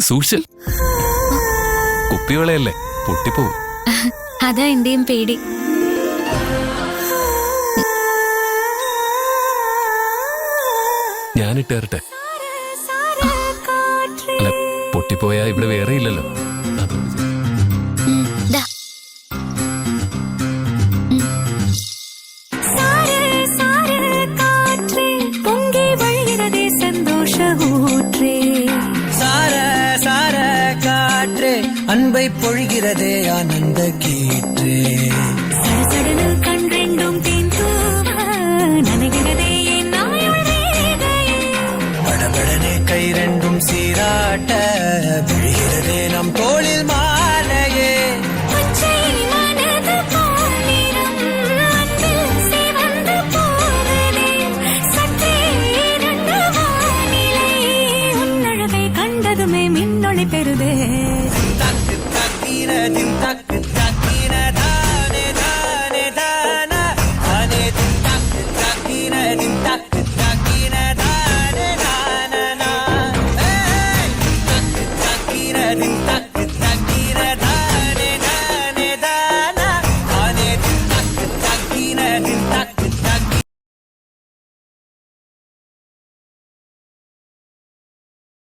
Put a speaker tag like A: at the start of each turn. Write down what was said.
A: സൂക്ഷിച്ചൽ കുപ്പിവളയല്ലേ പൊട്ടിപ്പോവും.
B: അതാ എന്റെയും പേടി.
A: ഞാനിട്ടേറട്ടെ. അല്ല, പൊട്ടിപ്പോയാ ഇവിടെ വേറെ ഇല്ലല്ലോ.
C: அன்பை பொழிகிறதே ஆனந்த கீற்றே.
B: சடசடனில் கண் ரெண்டும் தேன்தூவ நனைகிறதே
C: படபடனே கை ரெண்டும் சீராட்ட விழுகிறதே நம் தோளில் மாலையே.
B: கண்டதுமே மின்னொளி பெறுதே.
C: தக்கு தக்கிரதின் தக்கு